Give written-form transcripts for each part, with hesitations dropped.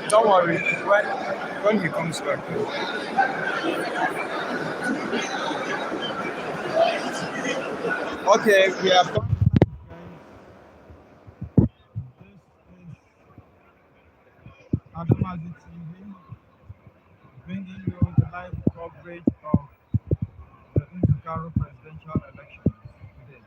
Don't worry, when he comes back. Okay, we are back. This is Adamazi TV, bringing you the live coverage of the Nzuko presidential elections today.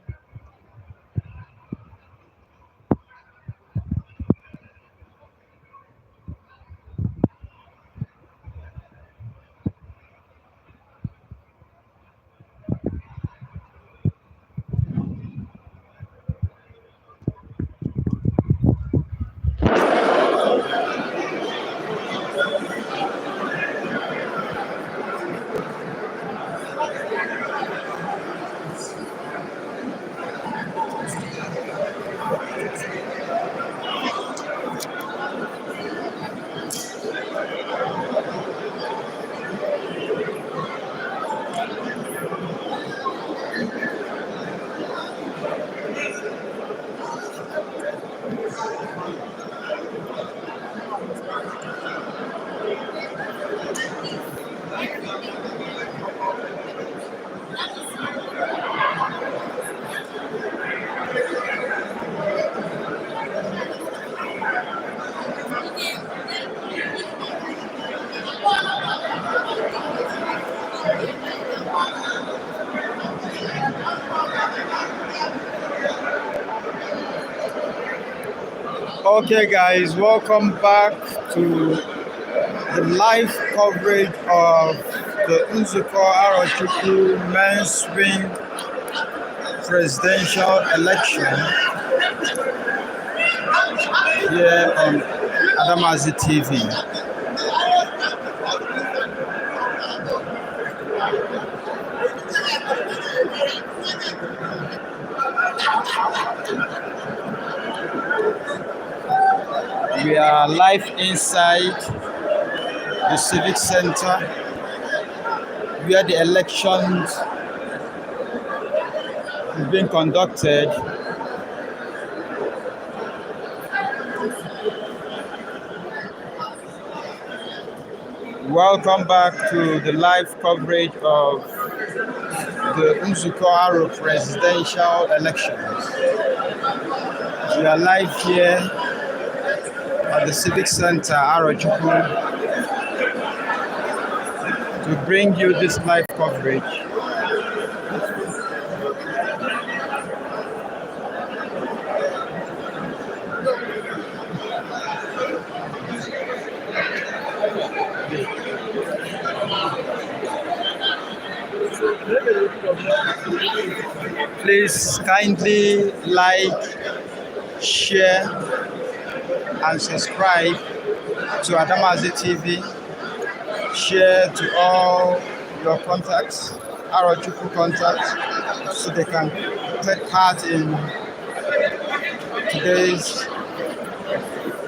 Okay, guys, welcome back to the live coverage of the Nzuko mainstream presidential election here on Adamazi TV. We are live inside the Civic Center where the elections is being conducted. Welcome back to the live coverage of the Nzuko presidential elections. We are live here at the Civic Center, Arochukwu, to bring you this live coverage. Please kindly like, share, and subscribe to Adamazi TV. Share to all your contacts, Arochukwu contacts, so they can take part in today's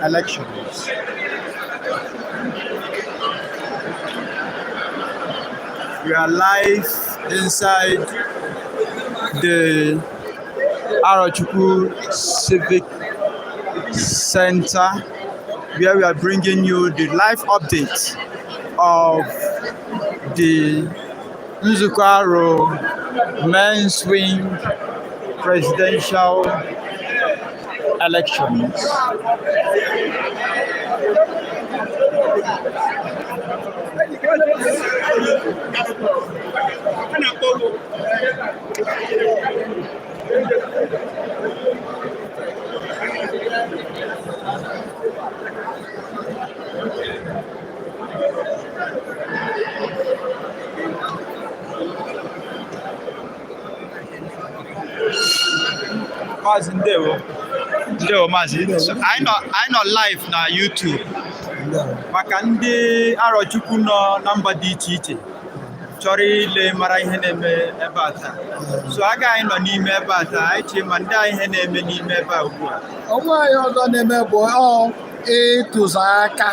elections. We are live inside the Arochukwu Civic Center, where we are bringing you the live update of the Nzuko mainstream presidential elections. Mazi ndewo Mazi. So I not live na YouTube. Maka ndị Arochukwu nọ na mba dị iche iche chọrọ ile mara ihe na-eme ebe a taa. So aga anyị nọ n'ime ebe a taa, anyị chee ma ndị a ihe na-eme n'ime ebe a ugbu a. Onwe anyị ọzọ na-eme bụ ịtụzụ aka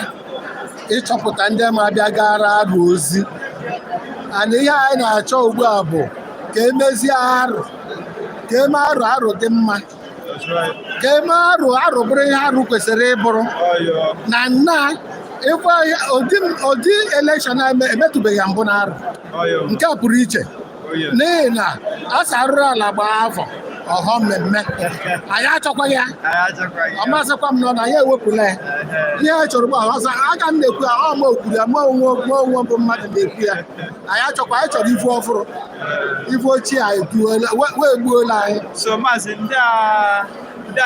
ịchọpụta ndị ma bịa gara arụ ozi. Ana ihe anyị na-achọ ugbu a bụ ka emezie arụ, ka eme arụ dị mma, ka eme arụ bụrụ ihe arụ kwesịrị ịbụrụ na nna ịkwa ụdị elekshọn emetụbeghị mbụ n'arụ nke a pụrụ iche n'ihi na a sarụrụ ala gbaa afọ ọghọ mmemme anyị achọkwaghị ya ọ masịkwa m nọ na ya ewepụla ya ihe a chọrọ gbaa ọzọ aka m na-ekwu ya ọma okwuru ya ma onwe bụ mmadụ na-ekwu ya anyị chọrọ ifu ọfụrụ ifu ochie anyị wee gbuola anyị. So maazị ndị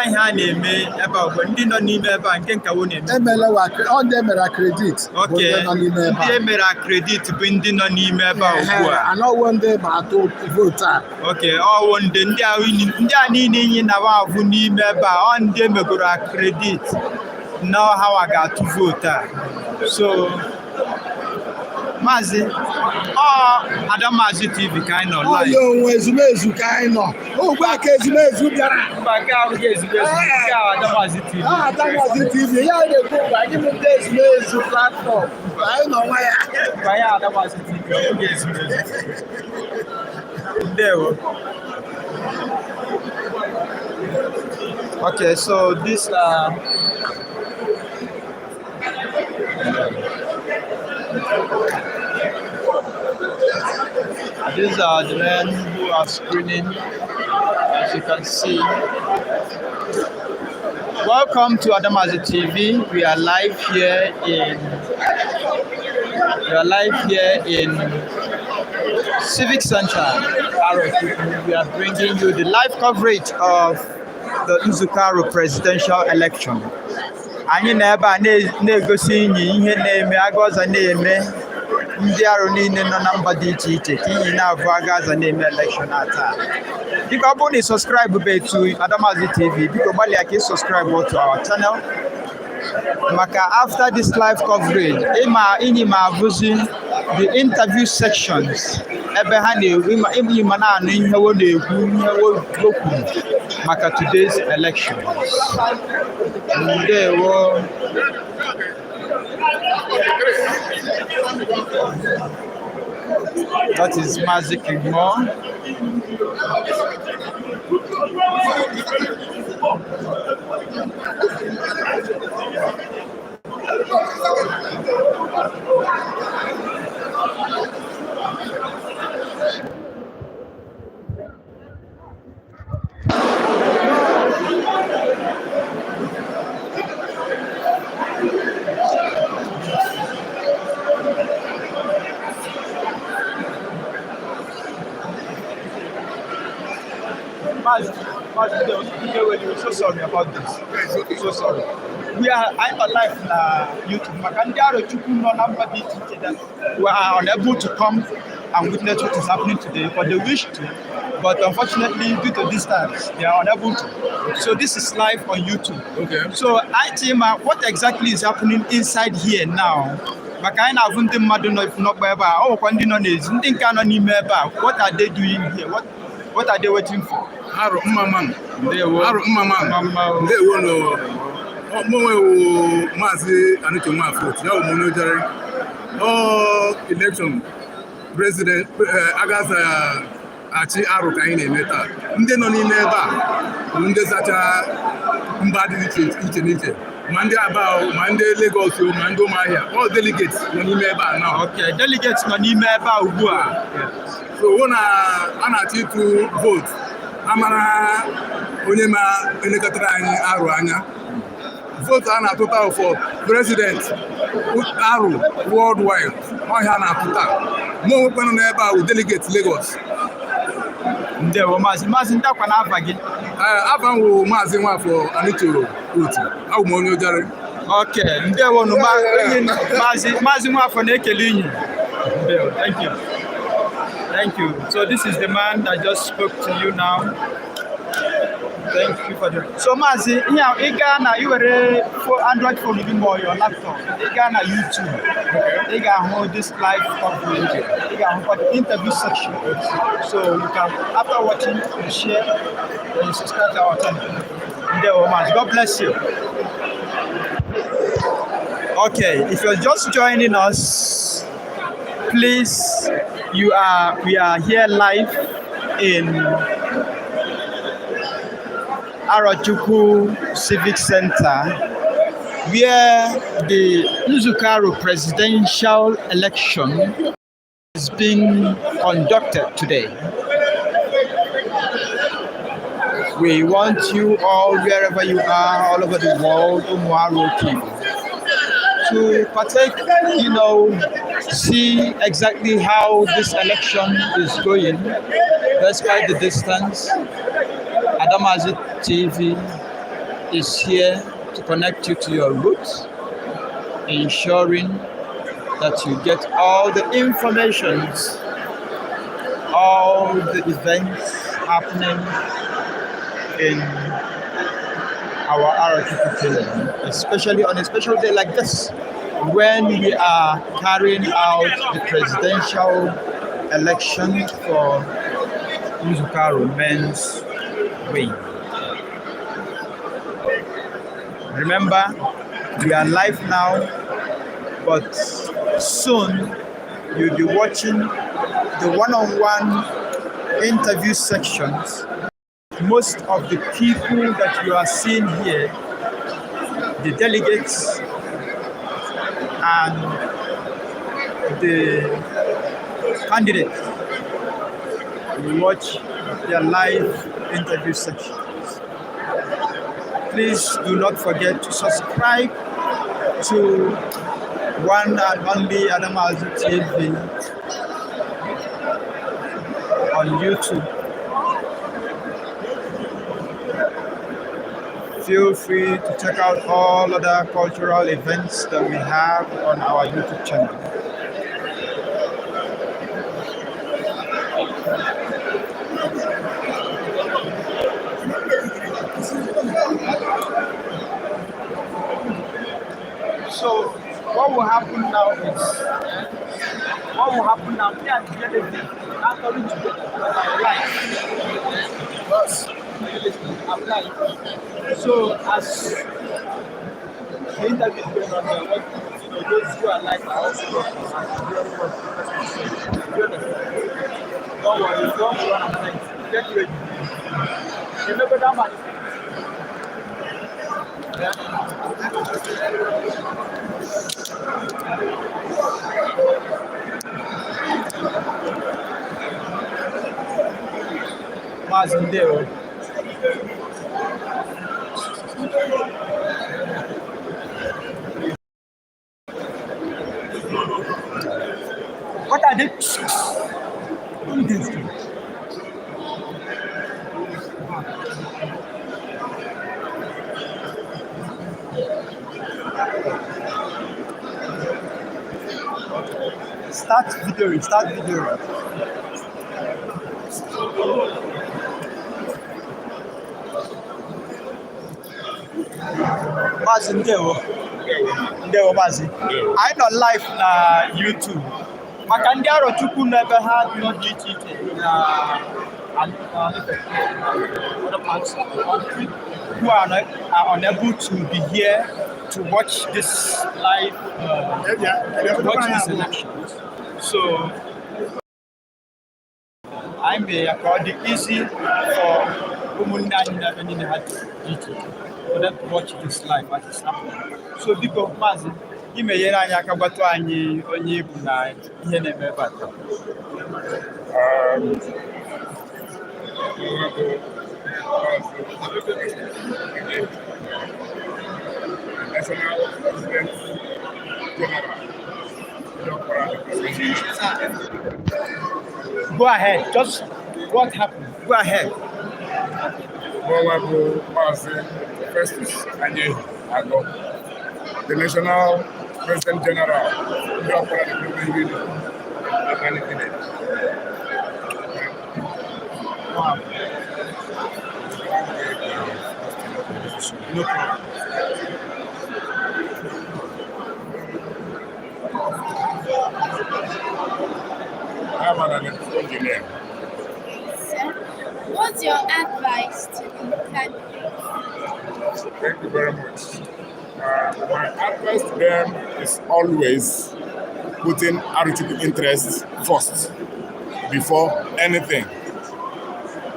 ihe a na-eme ebe a bụ ndị nọ n'ime ebe a nke nkawo na-eme ndị emere akredit bụ ndị nọ n'ime ebe a. Ndị emere akredit bụ ndị nọ n'ime ebe a ugbu a. Anọwo ndị ma atụ vootu a. Ọwụ ndị a niile inyi na avụ n'ime ebe a ọ ndị emegoro akredit na ha ga-atụ vootu a. So Maazị Adamazi TV ka anyị nọ live. Onwe ezumezu ka anyị nọ. Ugbu a ka ezumezu bịara. Mba nke ahụ ga-ezumezu nke a Adamazi TV. Adamazi TV ya na-ekwu mgbe anyị bụ ndị ezumezu platform. Anyị nọ nwa ya. Mba ya Adamazi TV ọ ga-ezumezu. Ndewo. Okay, so these are the men who are screening, as you can see. Welcome to Adamazi TV. We are live here in Civic Center. We are bringing you the live coverage of the Nzuko presidential election. Anyị na-ebe a na-egosi inyi ihe na-eme agaza na-eme ndị arụ niile nọ na mba dị iche iche ka inyi na-abụ agaza na-eme election taa. Biko ọ bụrụ na ị subscribe to Adamazi TV, biko gbalịa ka ị subscribe to our channel. Maka after this live coverage, inyi ma abụzi the interview sections ebe ha na-enwe ma na-anụ ihe wo na-ekwu ihe wo kwuru maka today's elections. Ndewo. That is Mazi Kigmo. We're so sorry about this. So sorry. I'm alive on YouTube. We are unable to come and witness what is happening today, but they wish to. But unfortunately, due to distance, they are unable to. So this is live on YouTube. Okay. So what exactly is happening inside here now? What are they doing here? What are they waiting for? Aro mama ndewo no omowe Mazi Anike Nwafọ ya omono jare election president agaza achi aro ka anyị na-eme taa ndị nọ n'ime ebe a ndị zacha mba dị iche n'iche ma ndị Aba ma ndị Lagos ma ndị Ụmụahịa all delegates nọ n'ime ebe a now. Okay, delegates nọ n'ime ebe a ugbu a. So a na-achọ ịtụ vote amara onye ma elekọtara anyị arụ anya. Vote a na-atụta for president arụ worldwide ọhịa na-atụta ma onwekwanụ n'ebe a delegate Lagos. Ndewo Maazị ndakwa na afa gị? Afa m wụ Maazị Nwafọ Anịchoro otu abụ m onye Ojari. Okay, ndewo nụ Maazị Nwafọ na-ekele inyi. Ndewo, thank you. Thank you. So this is the man that just spoke to you now. Thank you for that. So Mazi, you were Android phone or your laptop. You got YouTube. You got hold this live coverage. You got hold the interview section. So you can, after watching, you share and you subscribe to our channel. God bless you. Okay, if you're just joining us, please, we are here live in Arajuku Civic Center where the Nzuko presidential election is being conducted today. We want you all, wherever you are, all over the world, Umuaro people, to partake, see exactly how this election is going, despite the distance. Adamazi TV is here to connect you to your roots, ensuring that you get all the informations, all the events happening in our RTP, especially on a special day like this, when we are carrying out the presidential election for Nzuko men's wing. Remember, we are live now, but soon you'll be watching the one-on-one interview sections. Most of the people that you are seeing here, the delegates and the candidates, will watch their live interview sections. Please do not forget to subscribe to one and only Adamazi TV on YouTube. Feel free to check out all other cultural events that we have on our YouTube channel. So what will happen now is, me and the delegate are going to get live. So as the interview is going on there, those who are like us, don't worry, don't run outside. Get ready. Remember that man. Mazindeo. What are they? Start video. Mazi ndewo mazi. I nọ live na YouTube. Maka ndị Arochukwu n'ebe ha nọ dị iche iche na other parts of the country who are unable to be here to watch this live, watch this election. So I may accord it easy for them to watch this live as it's happening. So because Mazi, you may hear any akabato any onye bu na ihe na-eme ebe a. National President General. Go ahead. Just what happened? Go ahead. The National President General. Wow. No problem. I'm an engineer. Sir, what's your advice to the candidates? Thank you very much. My advice to them is always putting Arochukwu interests first before anything.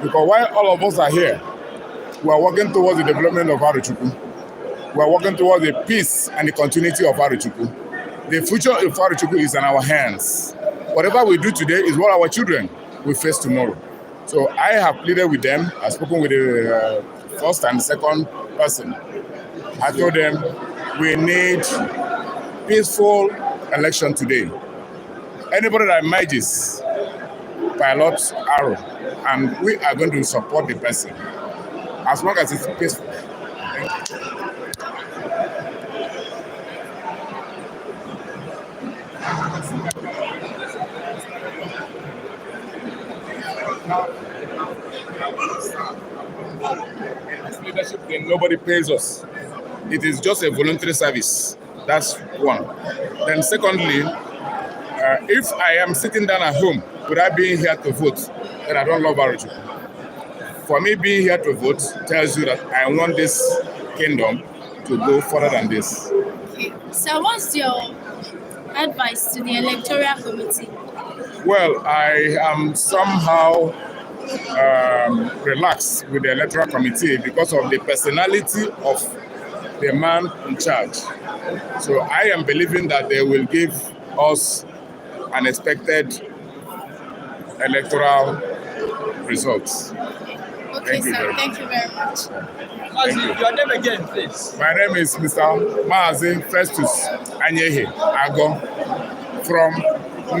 Because while all of us are here, we are working towards the development of Arochukwu. we're working towards the peace and the continuity of Arochukwu. The future of Arochukwu is in our hands. Whatever we do today is what our children will face tomorrow. So I have pleaded with them. I've spoken with the first and second person. I told them we need peaceful election today. Anybody that emerges, pilot arrow, and we are going to support the person as long as it's peaceful. Leadership, nobody pays us. It is just a voluntary service. That's one. Then secondly, if I am sitting down at home without being here to vote, then I don't love Arochukwu. For me, being here to vote tells you that I want this kingdom to go further than this. Okay. So what's your advice to the electoral committee? Well, I am somehow relaxed with the electoral committee because of the personality of the man in charge. So I am believing that they will give us unexpected electoral results. Okay, sir. Thank you very much. Your name again, please. My name is Mr. Maazi Festus Anyehe Ago from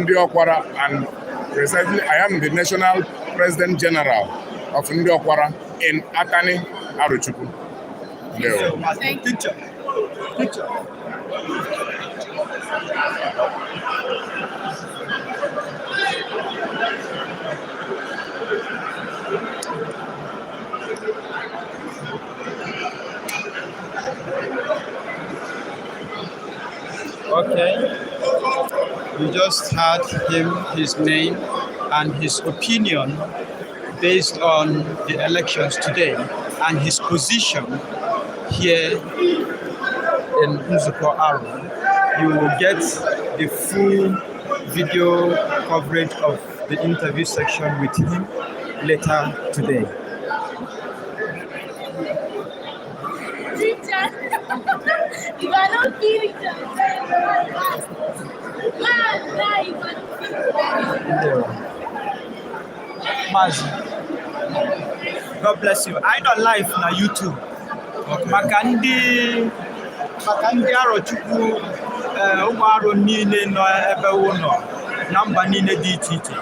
Ndiokwara, and presently I am the National President General of Ndiokwara in Atani, Arochukwu. Thank you. Picture. Okay, we just had his name and his opinion based on the elections today and his position here in Nzuko Aro. You will get the full video coverage of the interview section with him later today. You are not feeling Mazi, God bless you. I don't live na YouTube. Maka ndị Arochukwu ụmụ arụ niile nọ ebe ụnọ na mba niile dị iche iche.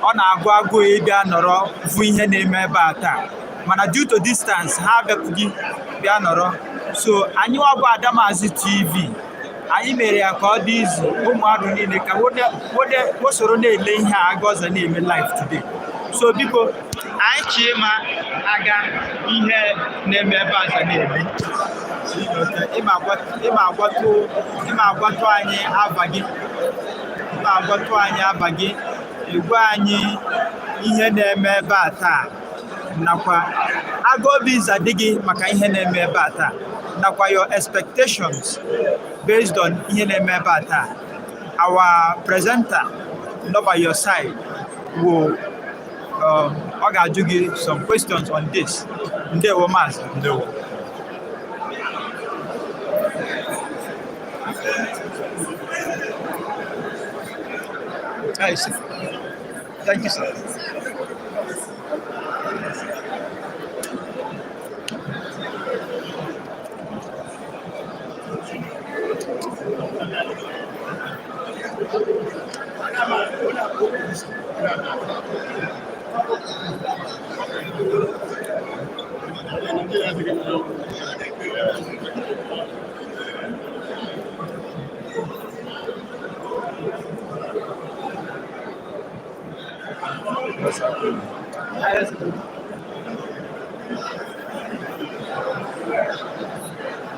Ọ na-agụ agụụ ịbịa nọrọ vụ ihe na-eme ebe a taa. Mana due to distance ha abịakwughị bịa nọrọ. So anyị bụ Adamazi TV. Anyị mere ya ka ọ dị izu ụmụ arụ niile ka wosoro na-ele ihe a Agọza na-eme live today. So biko anyị chie ma aga ihe na-eme ebe a na-eme. Ịma agwatụ anyị aba gị egwu anyị ihe na-eme ebe a taa nakwa agụobi ịza dị gị maka ihe na-eme ebe a taa nakwa your expectations based on ihe na-eme ebe a taa. Our presenter not by your side will ọ ga-ajụ gị some questions on this. Ndewo Maazị. Ndewo. Nice. Thank you, sir.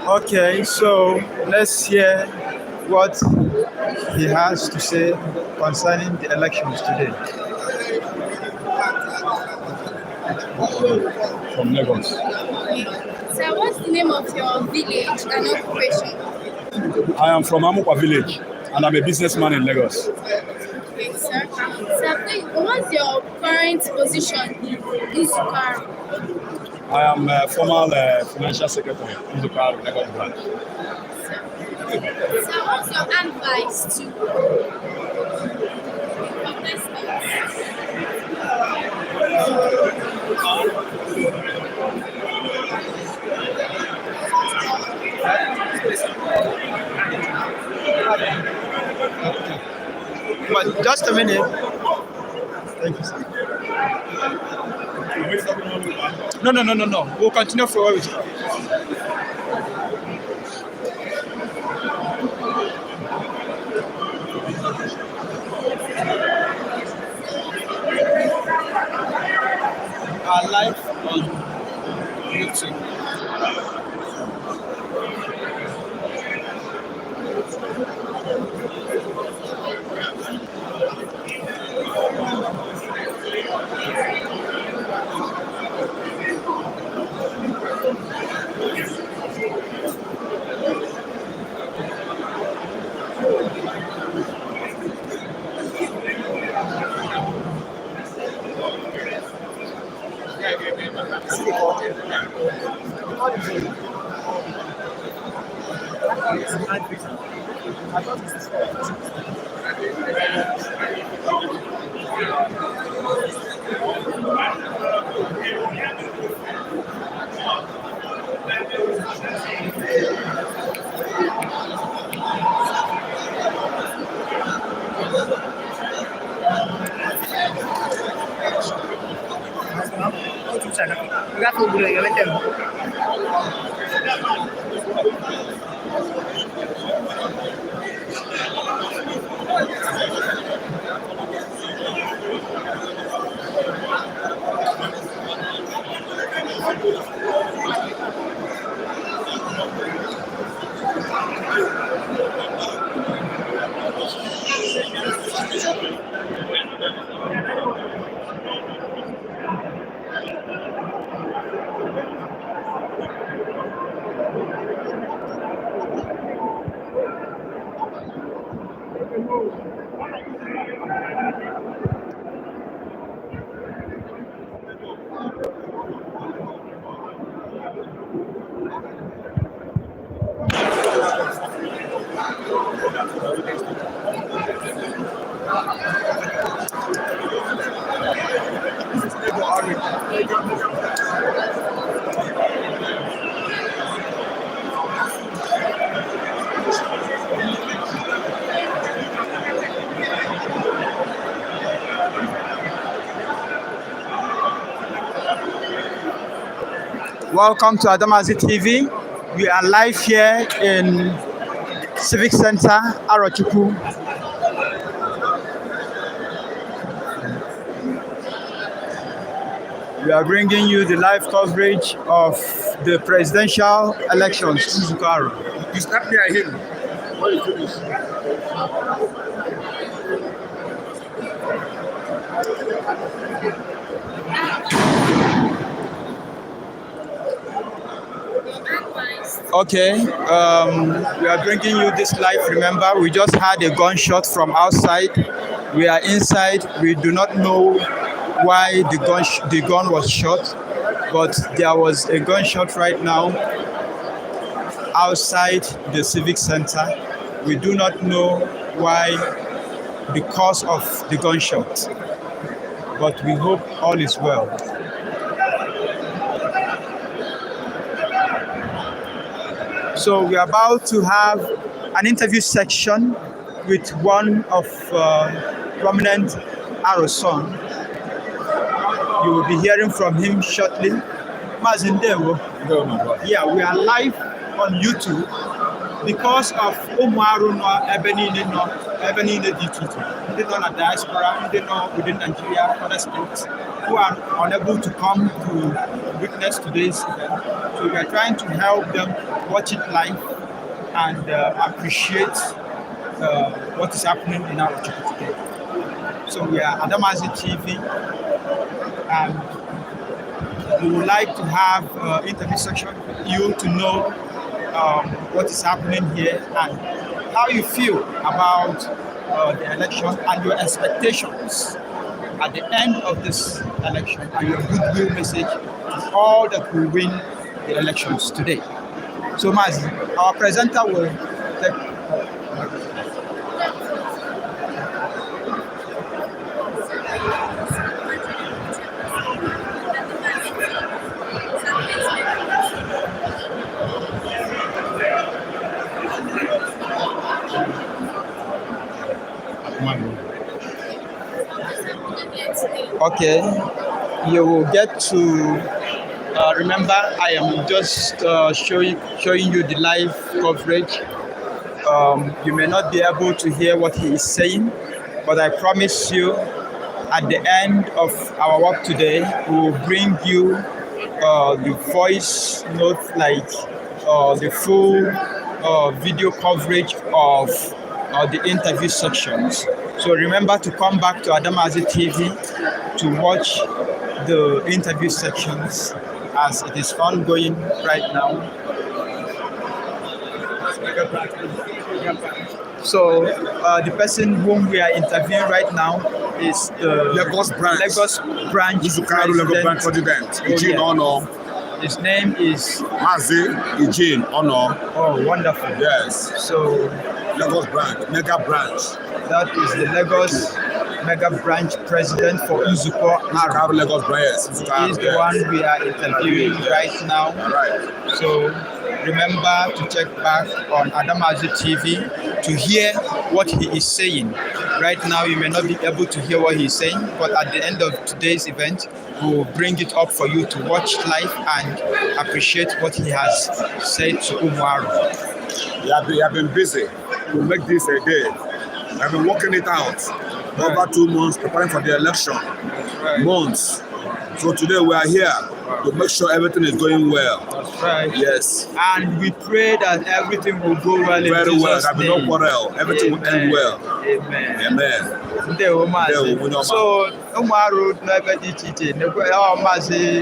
Okay, so let's hear what he has to say concerning the elections today. From Lagos. So what's the name of your village and occupation? I am from Amukwa village and I'm a businessman in Lagos. Okay, sir. So please, what's your current position in Nzuko? I am a former financial secretary in Nzuko, Lagos branch. So what's your advice to But just a minute. Thank you, sir. No. We'll continue for where we start. Our live on YouTube. Welcome to Adamazi TV. We are live here in Civic Center, Arochukwu. We are bringing you the live coverage of the presidential elections in Nzuko. You start near him. What is this? Okay, we are bringing you this live. Remember, we just had a gunshot from outside. We are inside. We do not know why the gun was shot, but there was a gunshot right now outside the Civic Center. We do not know why, the cause of the gunshot, but we hope all is well. So we are about to have an interview section with one of prominent Aroson. You will be hearing from him shortly. Mazindewo. Yeah, we are live on YouTube because of Umaru no Ebenini no D2. They know the diaspora, they know within Nigeria, other states who are unable to come to witness today's event. So we are trying to help them watch it live and appreciate what is happening in our church today. So we are Adamazi TV, and we would like to have interview section with you to know what is happening here and how you feel about the election and your expectations at the end of this election and your goodwill message to all that will win the elections today. So, Mazi, our presenter will take. Okay, you will get to remember. I am just showing you the live coverage. You may not be able to hear what he is saying, but I promise you, at the end of our work today, we will bring you the voice note, like the full video coverage of the interview sections. So remember to come back to Adamazi TV to watch the interview sections as it is ongoing right now. So the person whom we are interviewing right now is the Lagos branch. Nzuko Lagos branch president. Eugene Ono. His name is Mazi Eugene Ono. Oh, wonderful. Yes. So Lagos branch, mega branch. that is the Lagos mega branch president for Nzuko. Lagos branch. He is the one we are interviewing right now. Right. So remember to check back on Adamazi TV to hear what he is saying. Right now, you may not be able to hear what he's saying, but at the end of today's event, we will bring it up for you to watch live and appreciate what he has said to Umaru. You have been busy to make this a day. I've been working it out over 2 months, preparing for the election. Months. So today we are here to make sure everything is going well. That's right. Yes. And we pray that everything will go well. Very well. There will be no quarrel. Everything will end well. Amen. Amen. So, Umaru,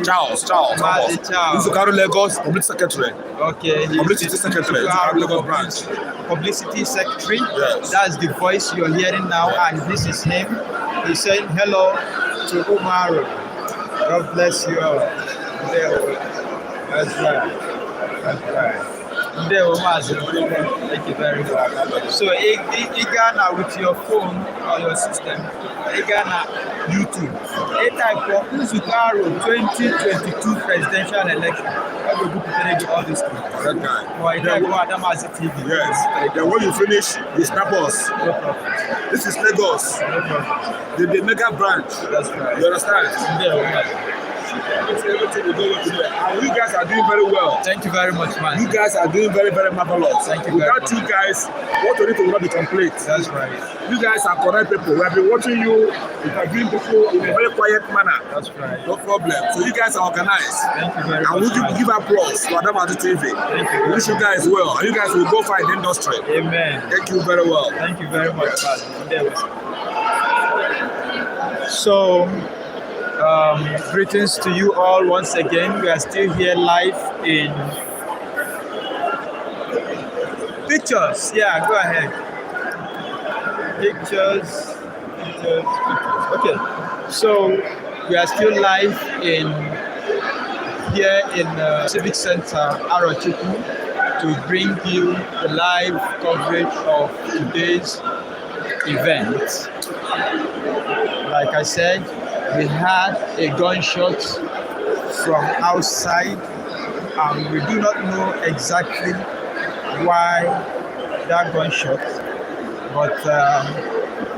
Charles. Nzuko Lagos Public Secretary. Okay. Publicity Secretary. Lagos branch. Publicity Secretary. Yes. That's the voice you're hearing now, and this is him. He's saying hello to Umaru. God bless you all. That's right. Thank you very much. So, Igana with your phone or your system, Igana YouTube. A type of Nzuko 2022 presidential election. I will do all this thing. That guy. Or Adamazi TV. Yes. Then when you finish, you snap us. No problem. This is Lagos. No problem. The mega branch. That's right. You understand? Everything will go well today. And you guys are doing very well. Thank you very much, man. You guys are doing very, very marvelous. Thank you. Without you guys, what we need to will not be complete. That's right. You guys are correct people. We have been watching you interviewing people in a very quiet manner. That's right. No problem. So you guys are organized. Thank you very and much. And we give applause to Adamazi TV. Thank you. We wish you guys well. And you guys will go find the industry. Amen. Thank you very well. Thank you very much, man. So, greetings to you all once again. We are still here live in pictures. Yeah, go ahead. Pictures. Okay. So we are still live here in Civic Center, Arochukwu, to bring you the live coverage of today's event. Like I said, we had a gunshot from outside, and we do not know exactly why that gunshot, but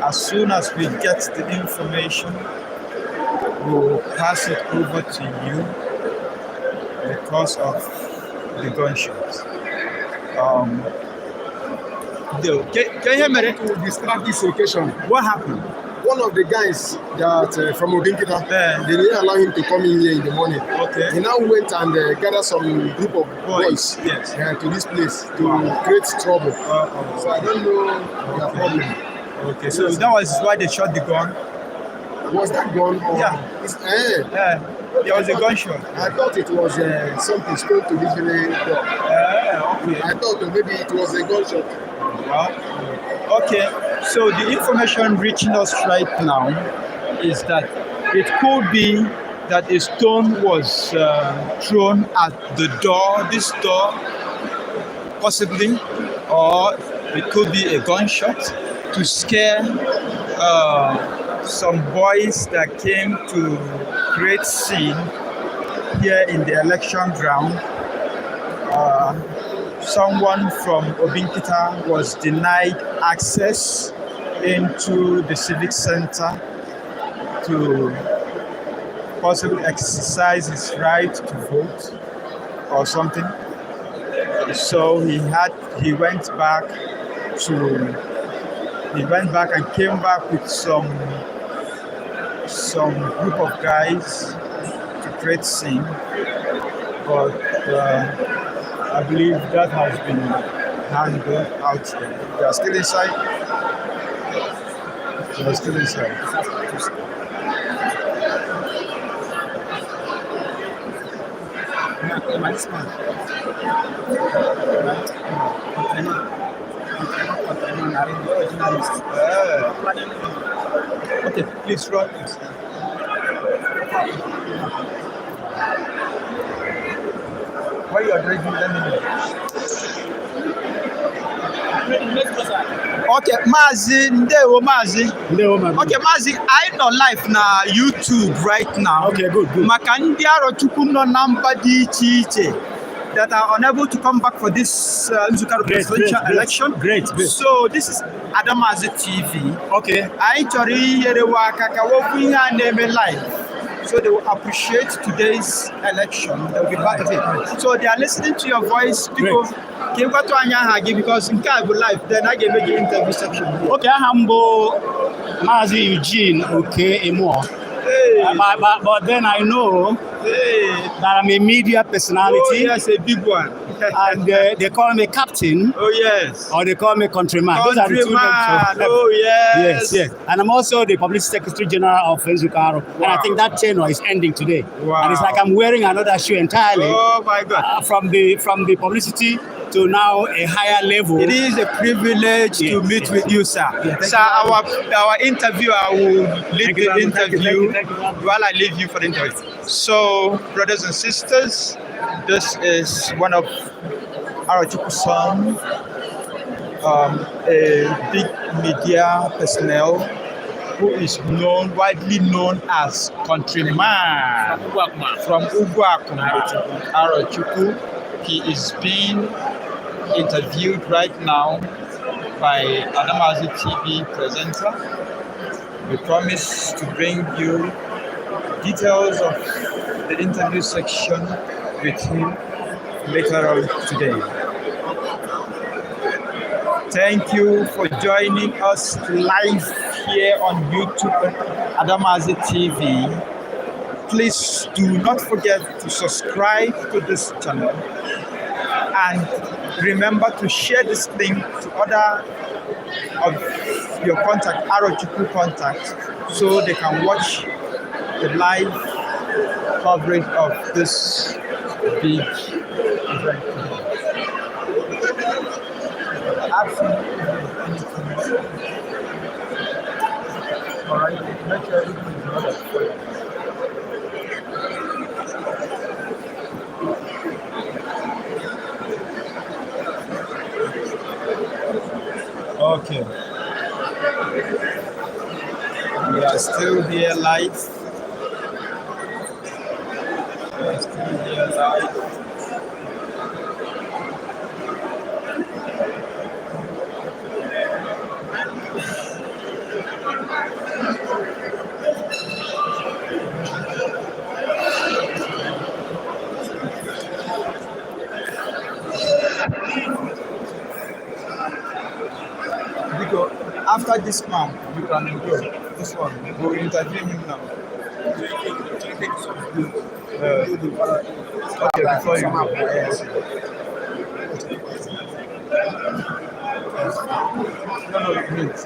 as soon as we get the information, we'll pass it over to you because of the gunshot. Can you hear me? To describe this occasion, What happened? one of the guys that from Odinkita, they didn't allow him to come in here in the morning. Okay. He now went and gathered some group of boys Yes. to this place to create trouble. So I don't know the problem. Okay, so that was why they shot the gun. Was that gun? Or Yeah. Yeah. There was a gunshot. I thought it was something spoke to this very dog. Okay. I thought maybe it was a gunshot. Well, okay, so the information reaching us right now is that it could be that a stone was thrown at the door, this door, possibly, or it could be a gunshot to scare some boys that came to create scene here in the election ground. Someone from Obinkita was denied access into the civic center to possibly exercise his right to vote or something. So he went back and came back with some group of guys to create scene, but I believe that has been handled out here. They are still inside. They are still inside. Okay, please run. Why you are drinking? Let me know. Okay, Mazi, Ndewo Mazi. Okay, Mazi, I know live na YouTube right now. Okay, good. Maka ndị Arochukwu nọ na mba dị iche iche that are unable to come back for this Nzuko presidential election. Great. So this is Adamazi TV. Okay. I chọrọ inyere wa aka ka wepụ ihe a na-eme live. So they will appreciate today's election. They will be part of it. So they are listening to your voice. People, can go to Anya because in Kaibu live, then I can make the interview section. Okay, Hambo Mazi Eugene, okay, Emo. Hey. But then I know that I'm a media personality. Oh, yes, a big one. And they call me captain. Oh, yes. Or they call me countryman. Those are the two Countryman. names. Oh, yes. Yes. And I'm also the public secretary general of Nzuko. Wow. And I think that tenure is ending today. Wow. And it's like I'm wearing another shoe entirely. Oh, my God. From the publicity to now a higher level. It is a privilege to meet with you, sir. Sir, our interviewer will lead the interview while I leave you for the interview. So, brothers and sisters, this is one of Arochukwu's son, a big media personnel who is widely known as Countryman from Ugwakum, Arochukwu. He is being interviewed right now by Adamazi TV presenter. We promise to bring you details of the interview section with him later on today. Thank you for joining us live here on YouTube Adamazi TV. Please do not forget to subscribe to this channel and remember to share this link to other of your contact, Arochukwu contacts, so they can watch the live coverage of this big event. All right, make sure everything is ordered for you. Okay. We are still here live. We are still here live. After this man, you can go. This one, we will interview him now. Okay, before you go. Yes. No, meet.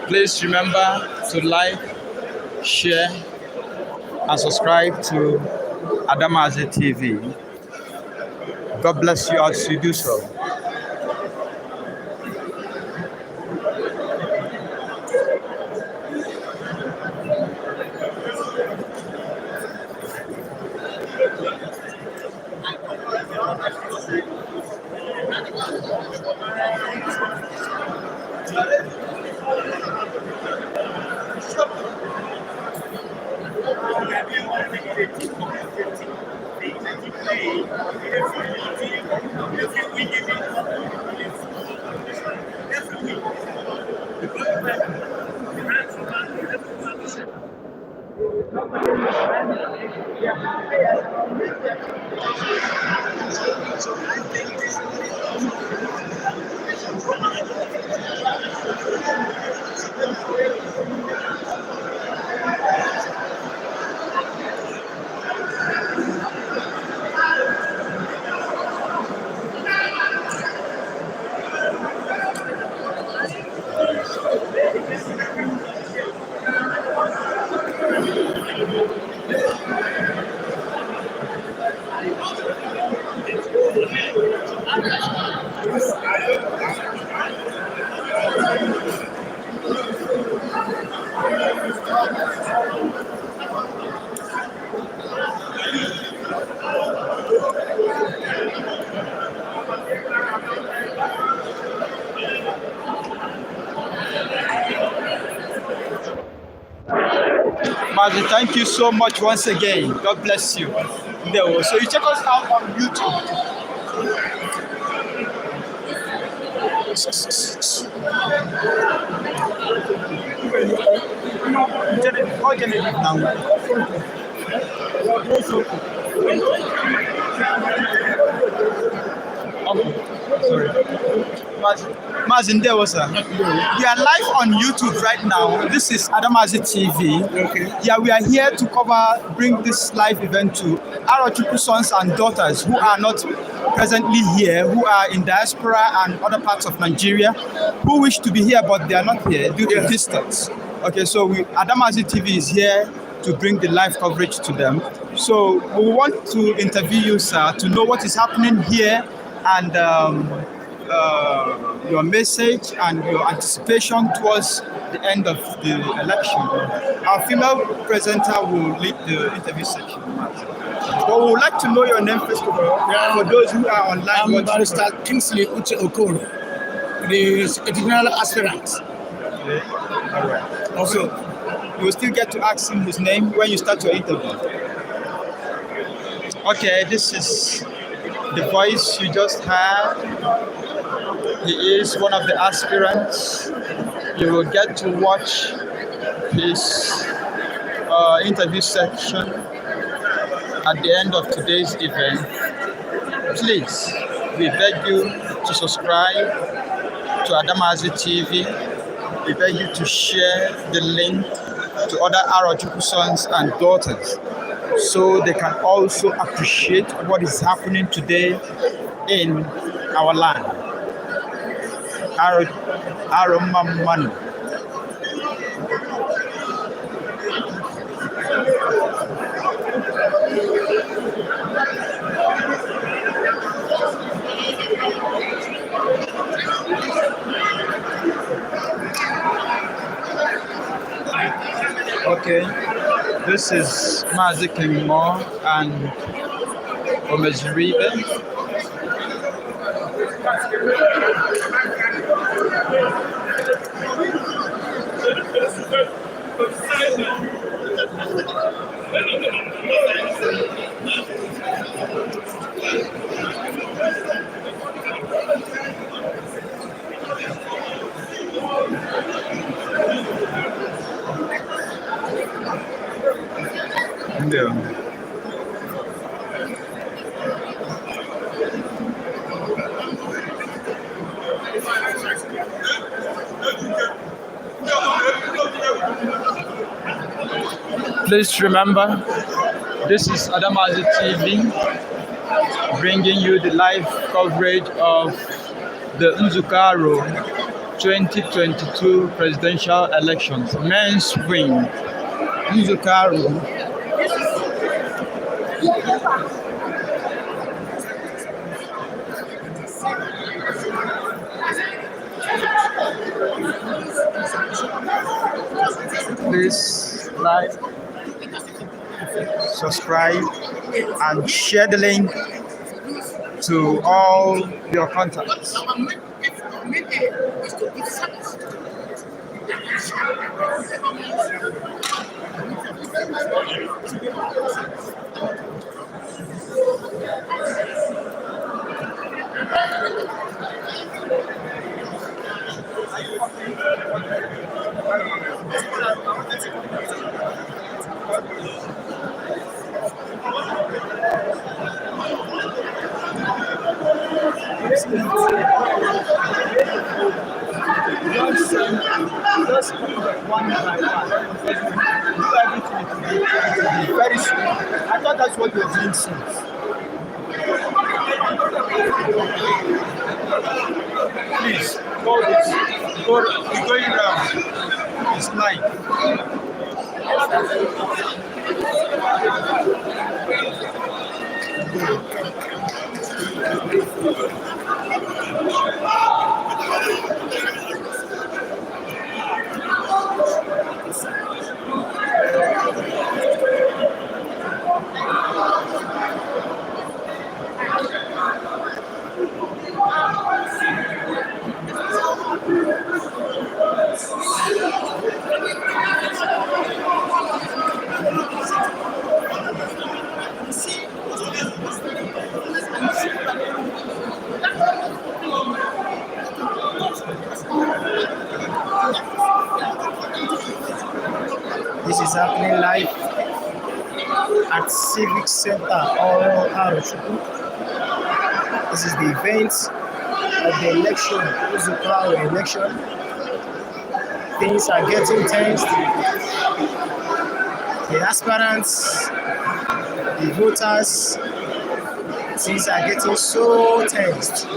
Please remember to like, share, and subscribe to Adamazi TV. God bless you as you do so. Mazi, thank you so much once again. God bless you. So you check us out on YouTube. Sorry. Mazi, sir. We are live on YouTube right now. This is Adamazi TV. Okay. Yeah, we are here to bring this live event to Arochukwu sons and daughters who are not presently here, who are in diaspora and other parts of Nigeria, who wish to be here but they are not here due to distance. Okay, so Adamazi TV is here to bring the live coverage to them. So we want to interview you, sir, to know what is happening here and your message and your anticipation towards the end of the election. Our female presenter will lead the interview section. But we would like to know your name first of all, for those who are online. I'm Barrister Kingsley Uche Okoro, the editorial aspirant. Okay. All right. Also, you will still get to ask him his name when you start your interview. Okay, this is the voice you just heard. He is one of the aspirants. You will get to watch his interview section at the end of today's event. Please, we beg you to subscribe to Adamazi TV. We beg you to share the link to other Arochukwu sons and daughters so they can also appreciate what is happening today in our land. Aromamanu. Okay, this is Mazi Kingmo and Omezribe. Yeah. Please remember, this is Adamazi TV bringing you the live coverage of the Nzuko 2022 presidential elections. Men's win. Nzuko Please like, subscribe, and share the link to all your contacts. Just one by one. Do everything very soon. I thought that's what you're doing since. Please, go this. Go, you're going round. It's nice. This is happening live at Civic Center or Arochukwu. This is the event of the election, Nzuko election. Things are getting tense. The aspirants, the voters, things are getting so tensed.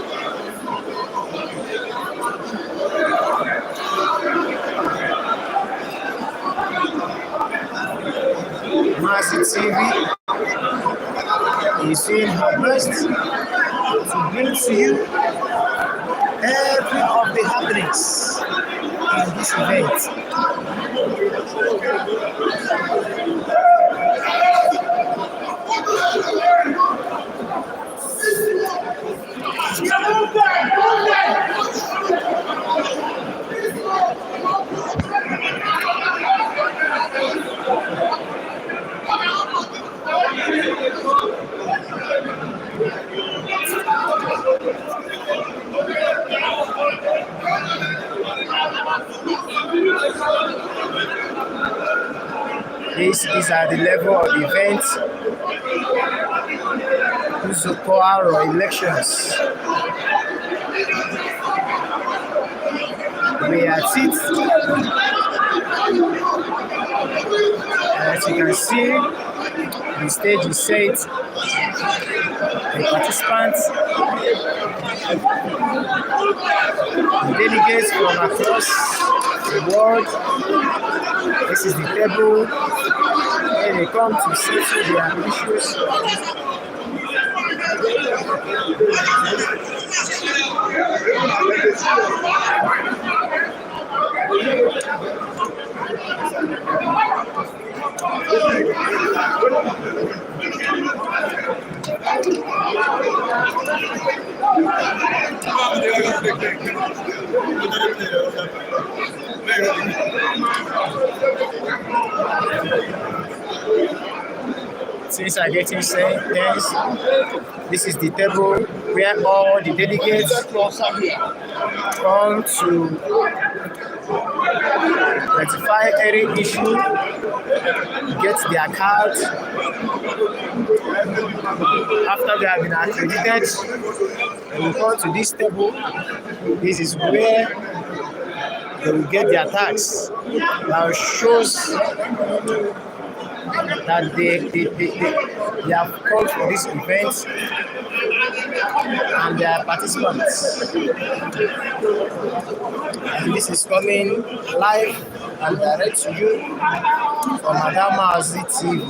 Adamazi TV is doing her best to bring to you every of the happenings in this event. This is at the level of the event Nzuko elections. We are at it. As you can see, the stage is set. The participants, the delegates from across the world. This is the table where they come to settle their issues. Since I get insane, this is the table where all the delegates come to rectify any issue, get their cards. After they have been accredited, they will come to this table. This is where they will get their tax. Now shows that they have come for this event and they are participants. And this is coming live and direct to you from Adamazi TV.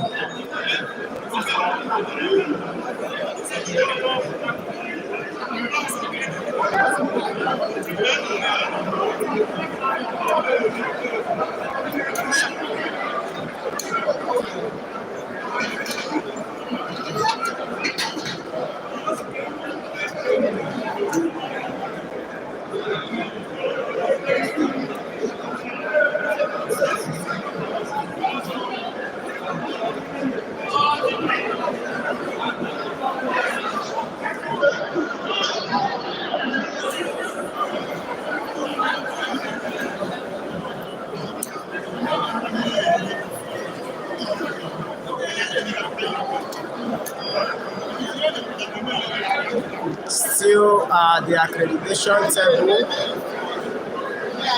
Still the accreditation table,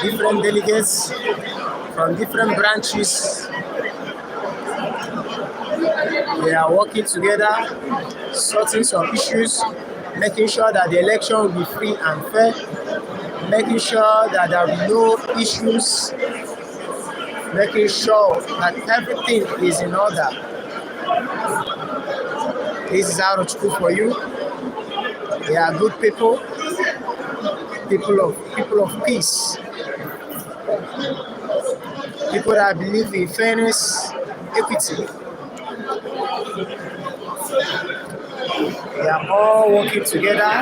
different delegates from different branches. They are working together, sorting some issues, making sure that the election will be free and fair, making sure that there will be no issues, making sure that everything is in order. This is Arochukwu for you. They are good people, people of peace, people that believe in fairness, equity. They are all working together.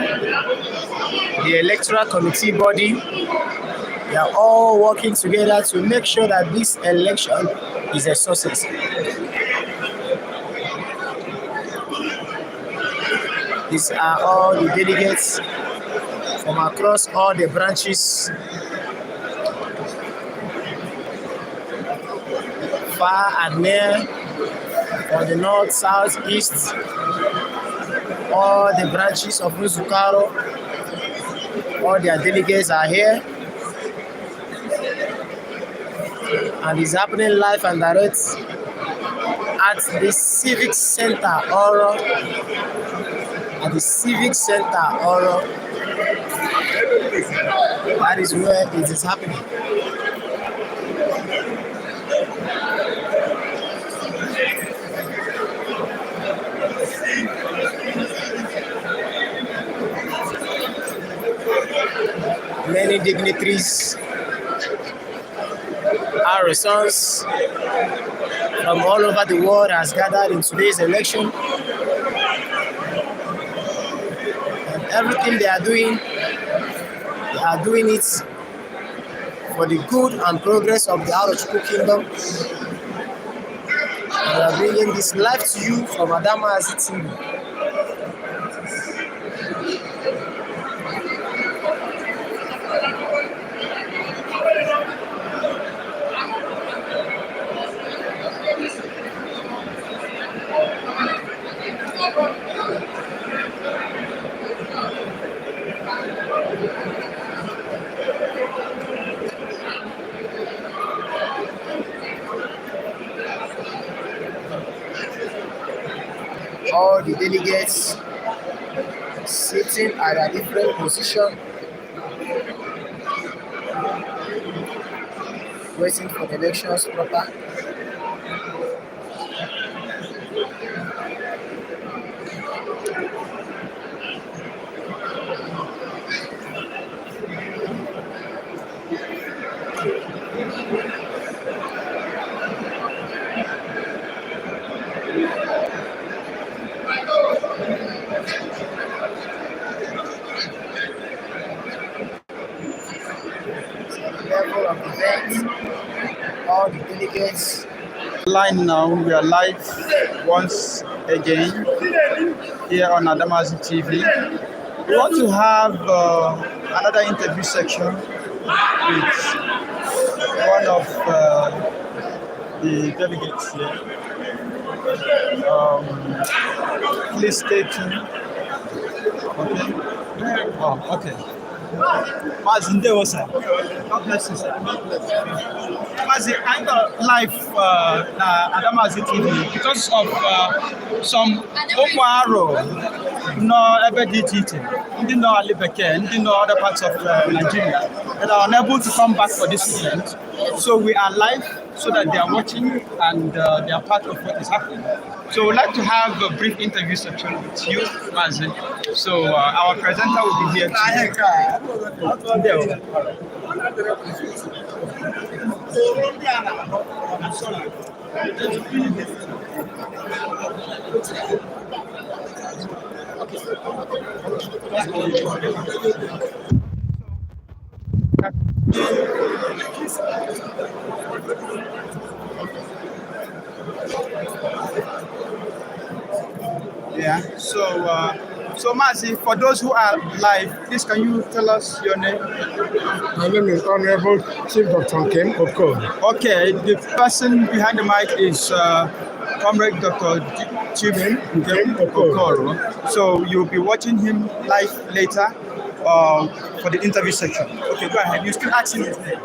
The electoral committee body, they are all working together to make sure that this election is a success. These are all the delegates from across all the branches, far and near, from the north, south, east, all the branches of Nzuko, all their delegates are here. And it's happening live and direct at the Civic Center, Oro. At the Civic Center, Oro. That is where it is happening. Many dignitaries, our sons from all over the world has gathered in today's election. And everything they are doing it for the good and progress of the Arochukwu Kingdom. We are bringing this live to you from Adamazi TV. All the delegates sitting at a different position, waiting for the elections proper. All the delegates. Line now, we are live once again here on Adamazi TV. We want to have another interview section with one of the delegates here. Please stay tuned. Okay. Oh, okay. Mazi, God bless you, sir. Mazi, I got live Adamazi TV because of some Okwaro, no Ebediti, no Alibeke, no other parts of Nigeria that are unable to come back for this event. So we are live so that they are watching and they are part of what is happening. So we'd like to have a brief interview section with you, Mazi. So our presenter will be here Yeah. So Mazi, for those who are live, please can you tell us your name? My name is Honorable Chief Dr. Kim Oko. Okay, the person behind the mic is Comrade Dr. Chief Kim Okoro. So you'll be watching him live later for the interview section. Okay, go ahead. You still asking his name?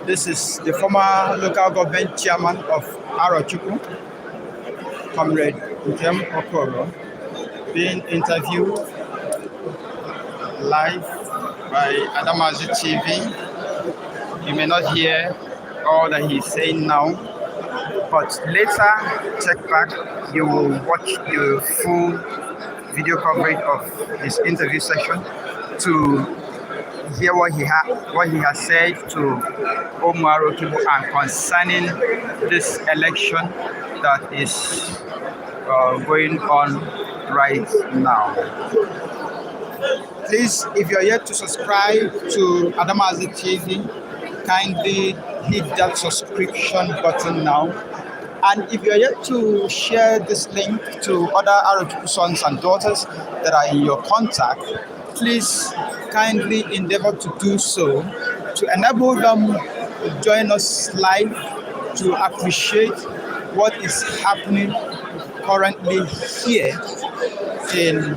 This is the former local government chairman of Arochukwu, Comrade Nkem Okoro, being interviewed live by Adamazi TV. You may not hear all that he's saying now, but later, check back, you will watch the full video coverage of his interview session to hear what he has said to Omar Okibo and concerning this election that is going on right now. Please, if you're yet to subscribe to Adamazi TV, kindly hit that subscription button now. And if you're yet to share this link to other Arochukwu sons and daughters that are in your contact, please kindly endeavor to do so to enable them to join us live to appreciate what is happening currently here in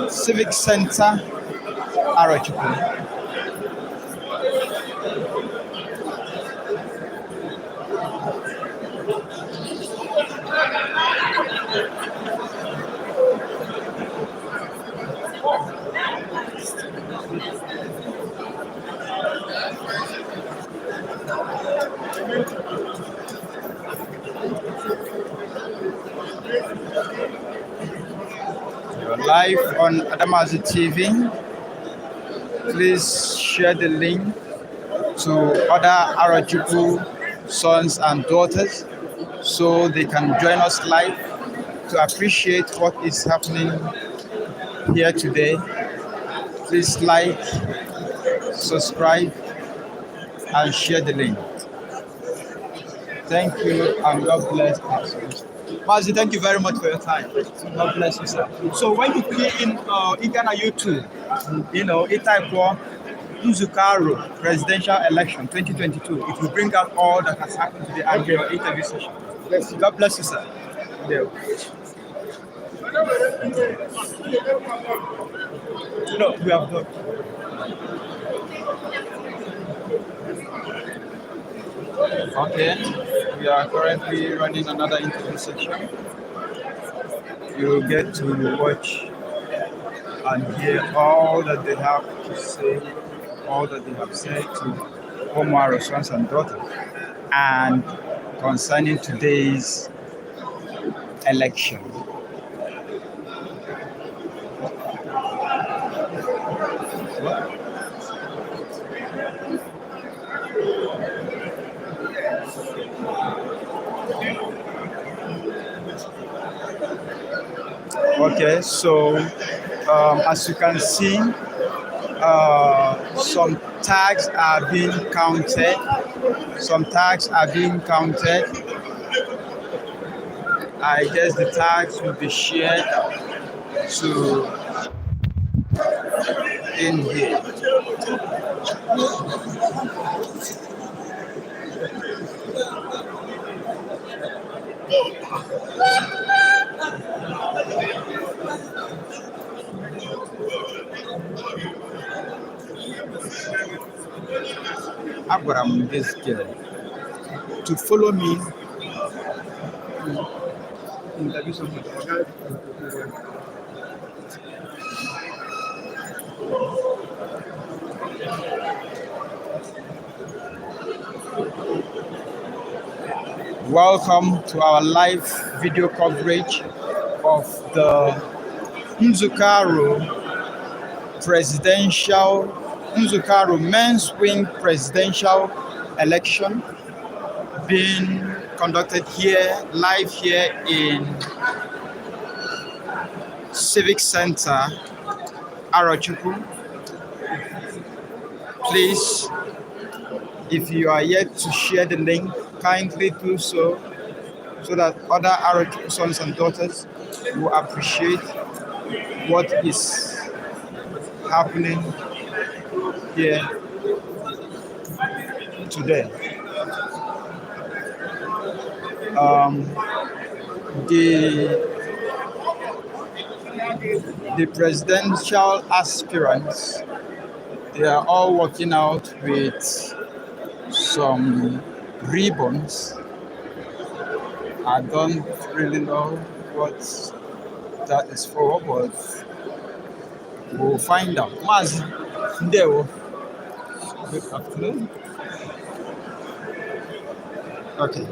Civic Center, Arochukwu. You're live on Adamazi TV. Please share the link to other Arochukwu sons and daughters so they can join us live to appreciate what is happening here today. Please like, subscribe, and share the link. Thank you, and God bless us. Mazi, thank you very much for your time. God bless you, sir. So when you click in Ghana YouTube, you know, it type Nzuko presidential election 2022, it will bring out all that has happened today and your interview session. God bless you, sir. No, we have not. Okay, we are currently running another interview section. You get to watch and hear all that they have to say, all that they have said to Omar sons and daughters, and concerning today's election. Okay, so as you can see, some tags are being counted. Some tags are being counted. I guess the tags will be shared to in here. Abraham this girl to follow me. Interview somebody. Welcome to our live video coverage of the Nzuko men's wing presidential election being conducted here, live here in Civic Center, Arochukwu. Please, if you are yet to share the link, kindly do so that other Arochukwu sons and daughters will appreciate what is happening here today. The presidential aspirants, they are all walking out with some ribbons. I don't really know what that is for, but we'll find out. Mazi Ndewo, good afternoon. Okay,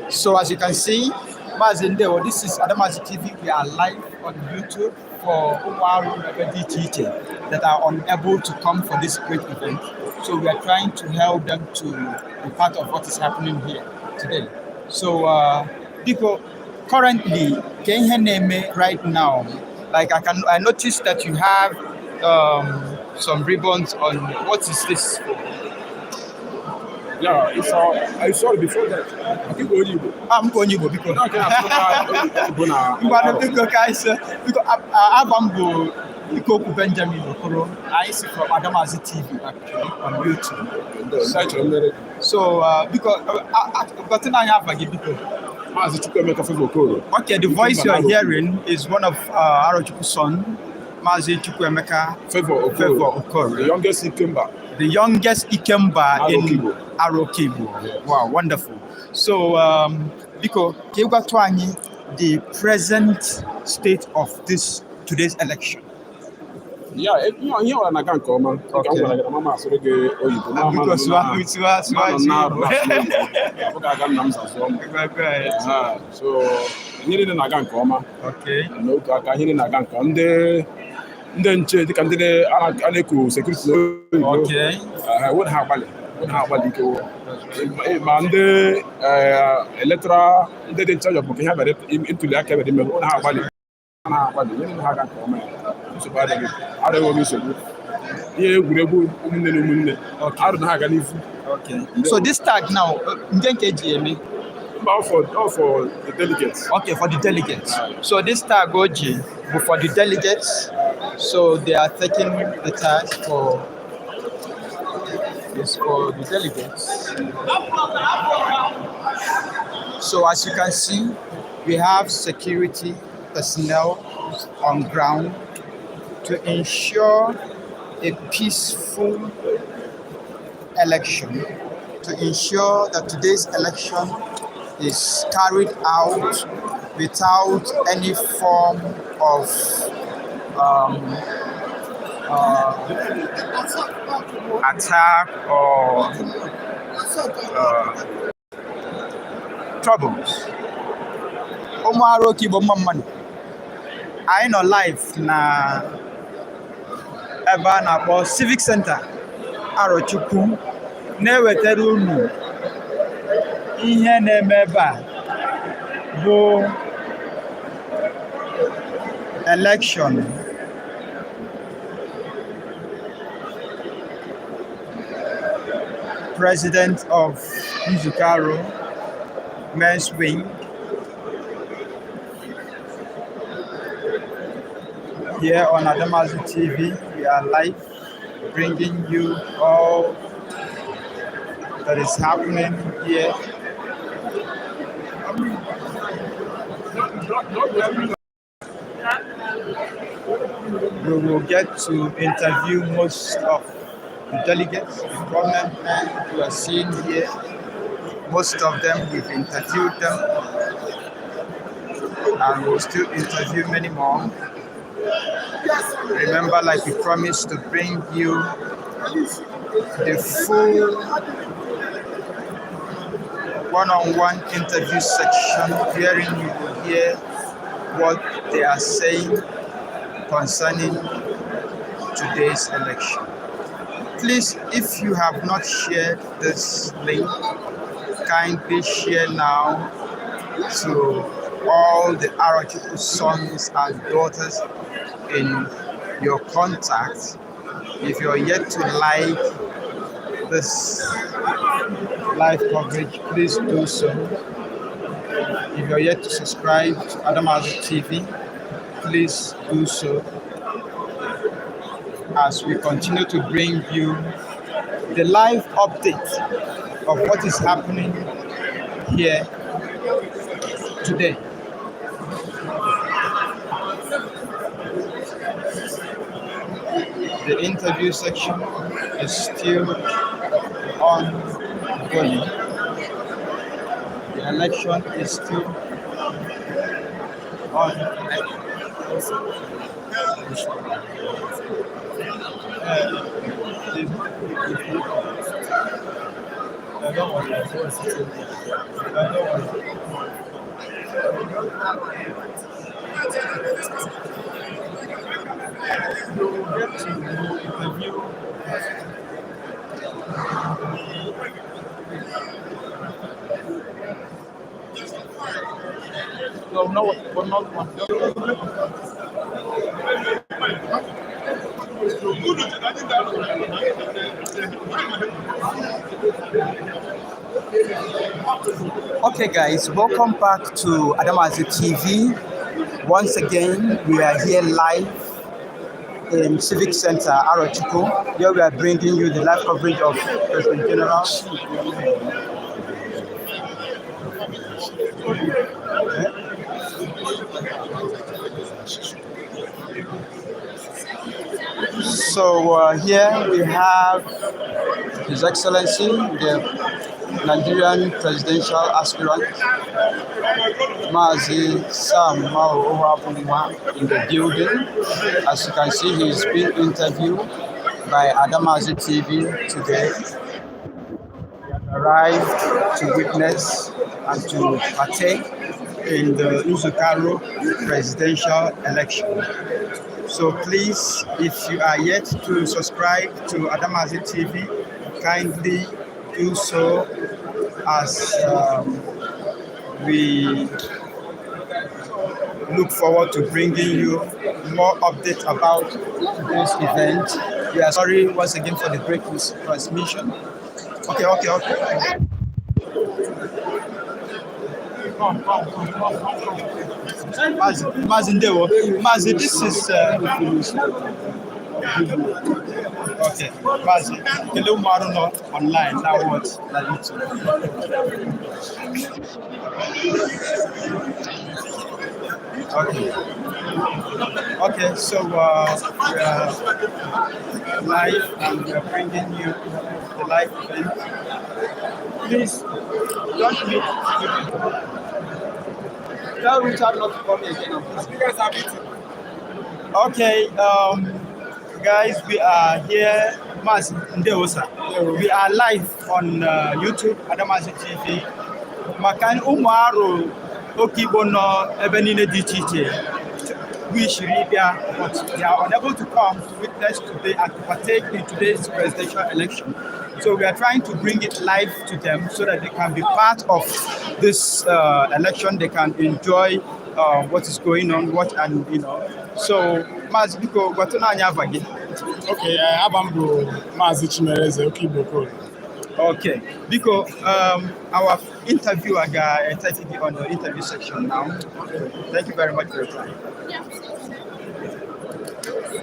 so as you can see, Mazi Ndewo, this is Adamazi TV. We are live on YouTube for Umaru that are unable to come for this great event. So we are trying to help them to be part of what is happening here today. So, people currently, right now, like I noticed that you have some ribbons on. What is this? Yeah, I saw it before that. I think I'm going to because Benjamin Okoro. I see from Adamazi TV actually on YouTube. So because okay, the voice you are hearing is one of Arochukwu's son, Mazi Chukwuemeka Favor Okoro. The youngest Ikemba. The youngest Ikemba in Arokibo. Yes. Wow, wonderful. So, because the present state of today's election. Yeah, here on a gun coma. Okay. So, here in a gun coma. Okay. No, I hear in a gun coma. Then the candidate Aleku security. Okay. I would have Monday electoral they didn't charge of booking have into the academy. So bad again. I don't want to say yeah, we okay. So this tag now, for the delegates. Okay, for the delegates. So this tag OG for the delegates. So they are taking the tag for the delegates. So as you can see, we have security personnel on ground to ensure a peaceful election, to ensure that today's election is carried out without any form of attack or troubles. Umaru Kibo Mamman. I know live na ebe na Civic Center Arochukwu na-ewetara unu ihe na-eme ebe a bụ election president of Nzuko men's wing. Here on Adamazi TV, we are live bringing you all that is happening here. We will get to interview most of the delegates, the prominent men you are seeing here. Most of them, we've interviewed them, and we'll still interview many more. Remember, like we promised, to bring you the full one-on-one interview section, wherein you will hear what they are saying concerning today's election. Please, if you have not shared this link, kindly share now to all the Arochukwu sons and daughters in your contacts. If you're yet to like this live coverage, please do so. If you're yet to subscribe to Adamazi TV, please do so, as we continue to bring you the live update of what is happening here today. The interview section is still ongoing. The election is still on. Okay guys, welcome back to Adamazi TV. Once again, we are here live in Civic Center, Arochukwu. Here we are bringing you the live coverage of President General. So here we have His Excellency, the Nigerian presidential aspirant, Mazi Sam Mao in the building. As you can see, he's being interviewed by Adamazi TV today. He arrived to witness and to partake in the Nzuko presidential election. So please, if you are yet to subscribe to Adamazi TV, kindly do so, as we look forward to bringing you more updates about this event. We are sorry once again for the breaking transmission. Okay. Mazi, this is okay. Mazi, hello, Maruno online. Now what? Okay. So we are live and we are bringing you the live event. Please don't meet. Tell Richard not to come again. Okay, guys, we are here. We are live on YouTube, Adamazi TV. Makan Umaru Okibono Ebenine Dichiche. We should but they are unable to come to witness today and to partake in today's presidential election. So we are trying to bring it live to them so that they can be part of this election. They can enjoy what is going on, So, Maziko, what on Yavagi? Okay, Abambo Mazi Chimereze Okiboko. Okay, because our interviewer guy entered on the interview section now. Thank you very much for your time.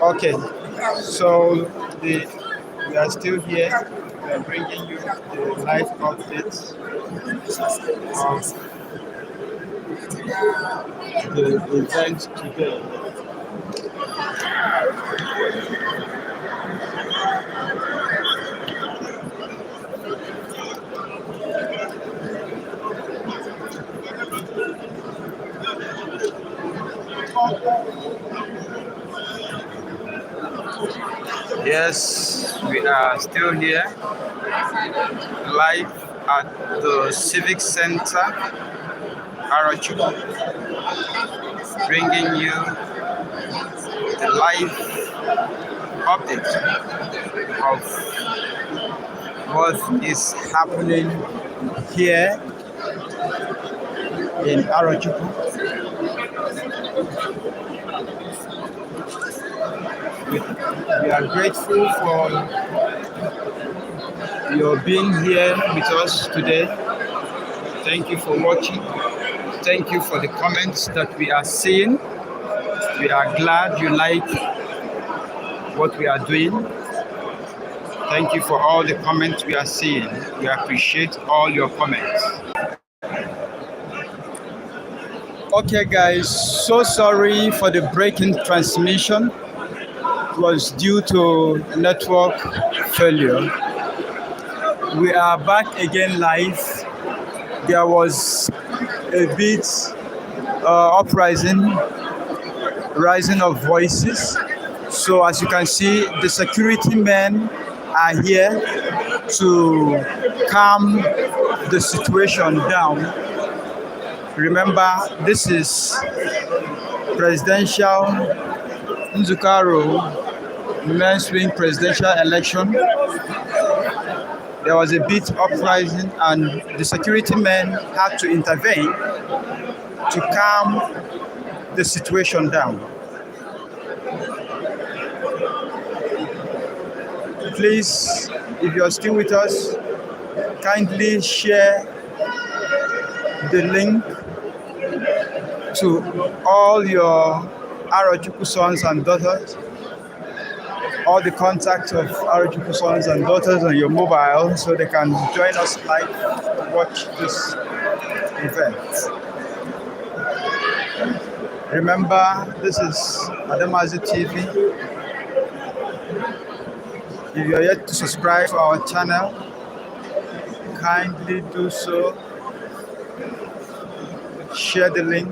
Okay, so we are still here. We are bringing you the live updates of the event today. Yes, we are still here, live at the Civic Center, Arachuku, bringing you a live update of what is happening here in Arachuku. We are grateful for your being here with us today. Thank you for watching. Thank you for the comments that we are seeing. We are glad you like what we are doing. Thank you for all the comments we are seeing. We appreciate all your comments. Okay guys, so sorry for the breaking transmission. It was due to network failure. We are back again live. There was a bit rising of voices. So as you can see, the security men are here to calm the situation down. Remember, this is presidential Nzuko men's wing presidential election. There was a bit uprising and the security men had to intervene to calm the situation down. Please, if you're still with us, kindly share the link to all your Arachuku sons and daughters, all the contacts of Arachuku sons and daughters on your mobile so they can join us live to watch this event. Remember, this is Adamazi TV. If you're yet to subscribe to our channel, kindly do so. Share the link.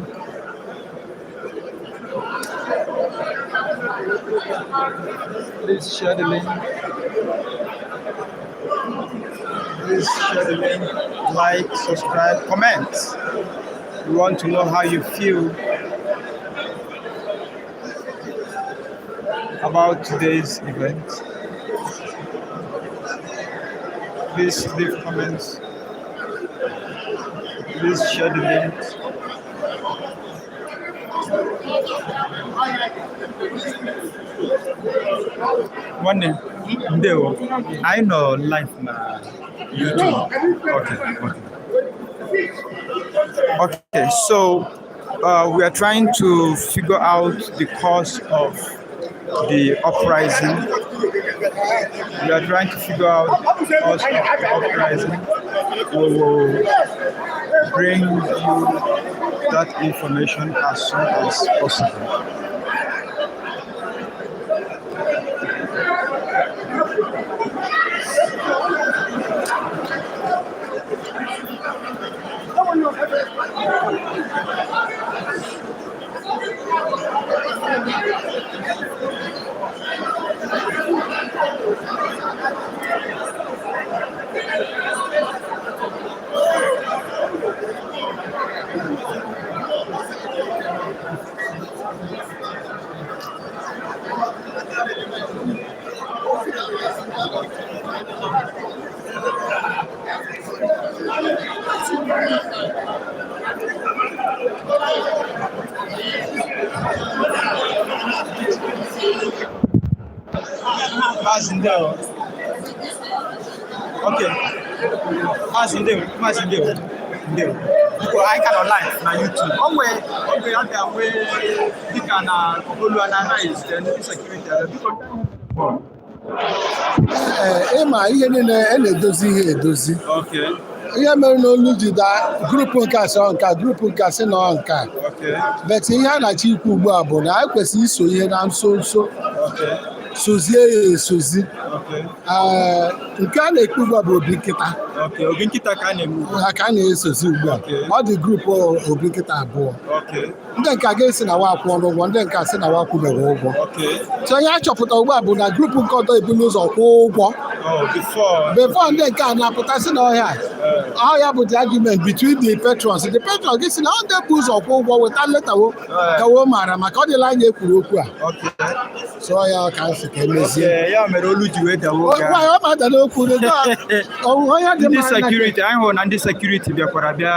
Please share the link. Please share the link. Like, subscribe, comment. We want to know how you feel about today's event. Please leave comments. Please share the link. One day, I know life na YouTube. Okay. So we are trying to figure out the cause of the uprising. We are trying to figure out the cause of the uprising. We will bring you that information as soon as possible. Okay. I cannot live on YouTube. Ịma ihe niile na-edozi ihe edozi. Okay. Ihe mere n'olu ji da grupu nke asị nka grupu nke asị nọ nka. Okay. Bet ihe a na-achọ ikwu ugbu a bụ na anyị kwesịrị iso ihe na nso nso. Okay. sozie ya esozi nke a na-ekpe ugbu a bụ obi nkịta obi nkịta ka a na-eme ka a na-esozi ugbu a ọ dị grupu obi nkịta abụọ ndị nke ga-esi na wa akwụ ụgwọ ndị nke si na wa akwụbeghị ụgwọ so onye a chọpụta ugbu a bụ na grupu nke ọzọ ebulu ụzọ kwụọ ụgwọ before ndị nke a na-apụta si na ọhịa bụ the argument between the patrons gị si na ọ ndị bụ ụzọ kwụọ ụgwọ weta letawo kawo mara maka ọ dịla anya ekwuru okwu a so ya ka nsị ka emezie ya mere olu ji wee dawo ọ ma ada n'okwu onye dị ndị sekuriti anyị hụrụ na ndị sekuriti bịakwara bịa